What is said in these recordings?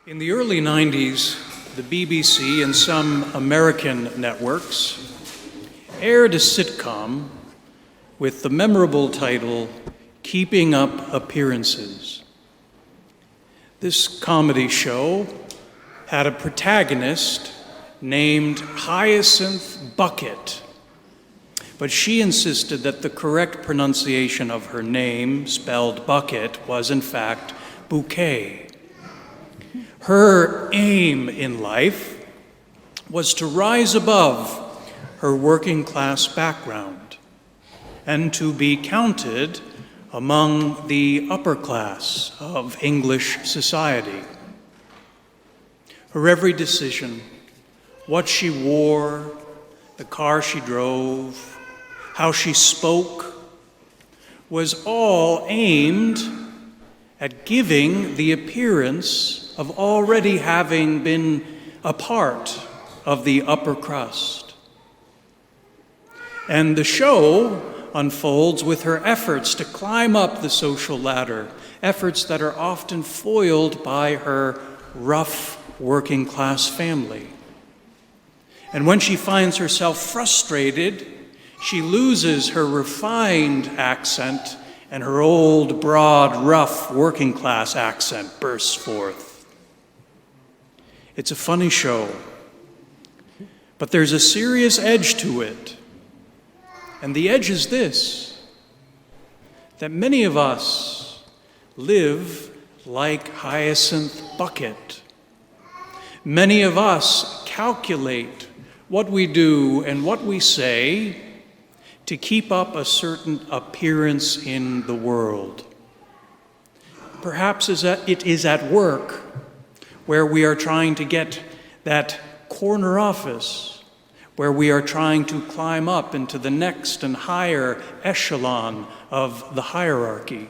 In the early 90s, the BBC and some American networks aired a sitcom with the memorable title, Keeping Up Appearances. This comedy show had a protagonist named Hyacinth Bucket, but she insisted that the correct pronunciation of her name, spelled Bucket, was in fact Bouquet. Her aim in life was to rise above her working class background and to be counted among the upper class of English society. Her every decision, what she wore, the car she drove, how she spoke, was all aimed at giving the appearance of already having been a part of the upper crust. And the show unfolds with her efforts to climb up the social ladder, efforts that are often foiled by her rough working class family. And when she finds herself frustrated, she loses her refined accent and her old, broad, rough working class accent bursts forth. It's a funny show, but there's a serious edge to it. And the edge is this, that many of us live like Hyacinth Bucket. Many of us calculate what we do and what we say to keep up a certain appearance in the world. Perhaps it is at work, where we are trying to get that corner office, where we are trying to climb up into the next and higher echelon of the hierarchy.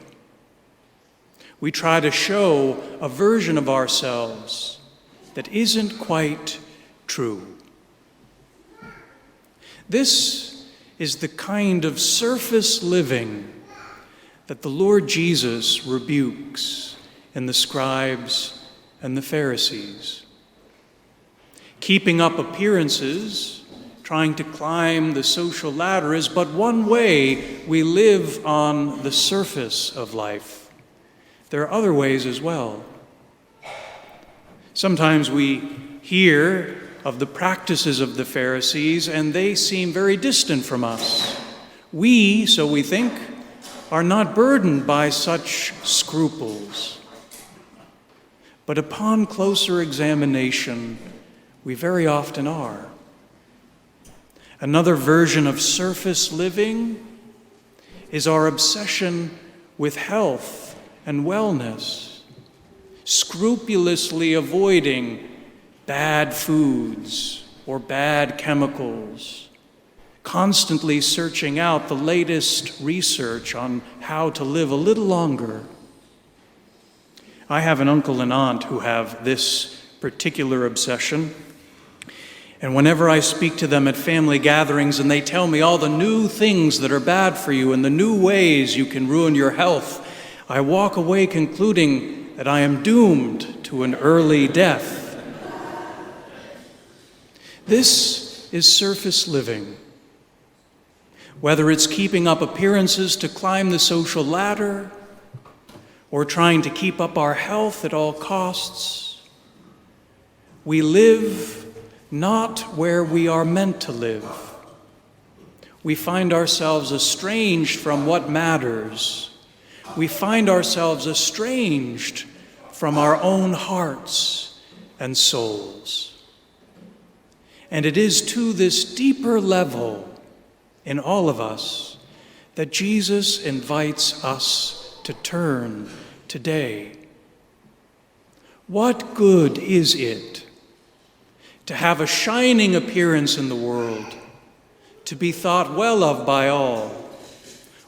We try to show a version of ourselves that isn't quite true. This is the kind of surface living that the Lord Jesus rebukes in the scribes and the Pharisees. Keeping up appearances, trying to climb the social ladder, is but one way we live on the surface of life. There are other ways as well. Sometimes we hear of the practices of the Pharisees, and they seem very distant from us. We, so we think, are not burdened by such scruples. But upon closer examination, we very often are. Another version of surface living is our obsession with health and wellness, scrupulously avoiding bad foods or bad chemicals, constantly searching out the latest research on how to live a little longer. I have an uncle and aunt who have this particular obsession, and whenever I speak to them at family gatherings and they tell me all the new things that are bad for you and the new ways you can ruin your health, I walk away concluding that I am doomed to an early death. This is surface living. Whether it's keeping up appearances to climb the social ladder or trying to keep up our health at all costs, we live not where we are meant to live. We find ourselves estranged from what matters. We find ourselves estranged from our own hearts and souls. And it is to this deeper level in all of us that Jesus invites us to turn today. What good is it to have a shining appearance in the world, to be thought well of by all?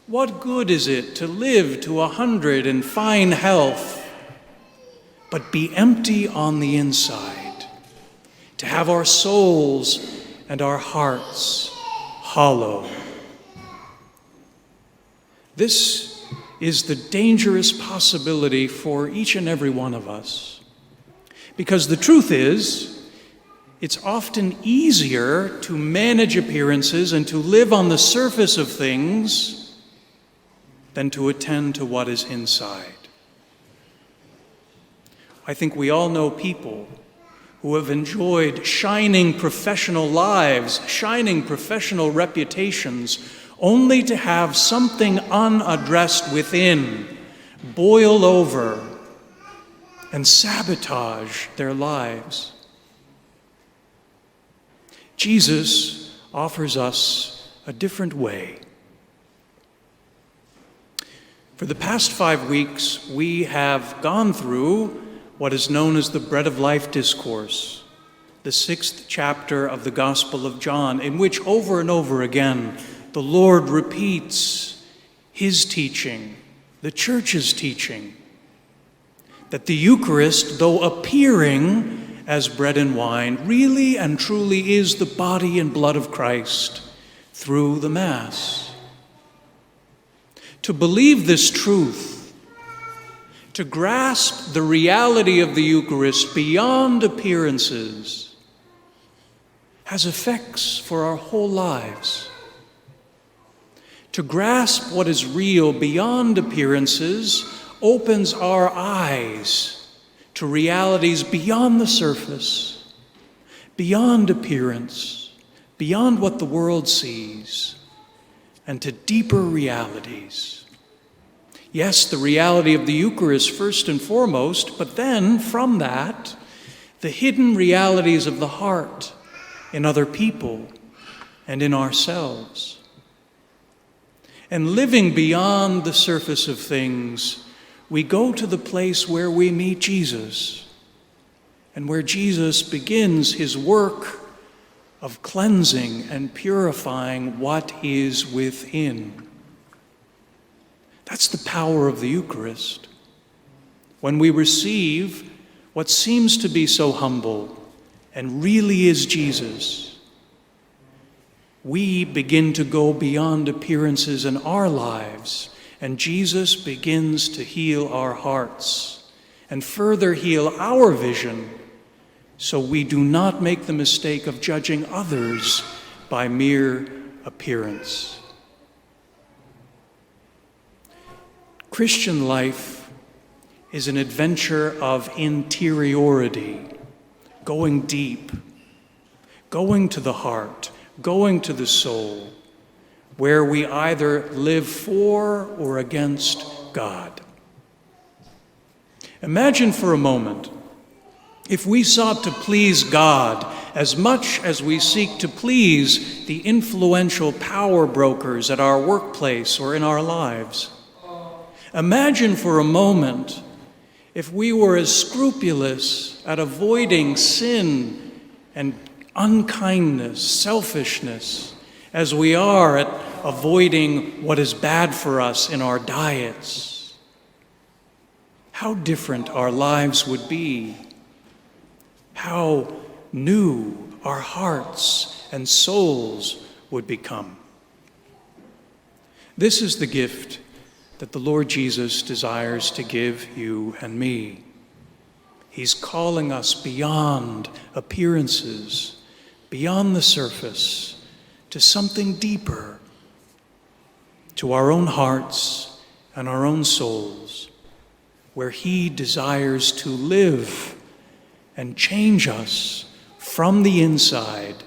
What good is it to live to 100 in fine health, but be empty on the inside, to have our souls and our hearts hollow? This is the dangerous possibility for each and every one of us. Because the truth is, it's often easier to manage appearances and to live on the surface of things than to attend to what is inside. I think we all know people who have enjoyed shining professional lives, shining professional reputations, only to have something unaddressed within boil over and sabotage their lives. Jesus offers us a different way. For the past 5 weeks, we have gone through what is known as the Bread of Life Discourse, the 6th chapter of the Gospel of John, in which over and over again the Lord repeats his teaching, the church's teaching, that the Eucharist, though appearing as bread and wine, really and truly is the body and blood of Christ through the Mass. To believe this truth, to grasp the reality of the Eucharist beyond appearances, has effects for our whole lives. To grasp what is real beyond appearances opens our eyes to realities beyond the surface, beyond appearance, beyond what the world sees, and to deeper realities. Yes, the reality of the Eucharist first and foremost, but then from that, the hidden realities of the heart in other people and in ourselves. And living beyond the surface of things, we go to the place where we meet Jesus, and where Jesus begins his work of cleansing and purifying what is within. That's the power of the Eucharist. When we receive what seems to be so humble and really is Jesus, we begin to go beyond appearances in our lives, and Jesus begins to heal our hearts and further heal our vision, so we do not make the mistake of judging others by mere appearance. Christian life is an adventure of interiority, going deep, going to the heart, going to the soul, where we either live for or against God. Imagine for a moment if we sought to please God as much as we seek to please the influential power brokers at our workplace or in our lives. Imagine for a moment if we were as scrupulous at avoiding sin and unkindness, selfishness, as we are at avoiding what is bad for us in our diets. How different our lives would be. How new our hearts and souls would become. This is the gift that the Lord Jesus desires to give you and me. He's calling us beyond appearances, beyond the surface, to something deeper, to our own hearts and our own souls, where he desires to live and change us from the inside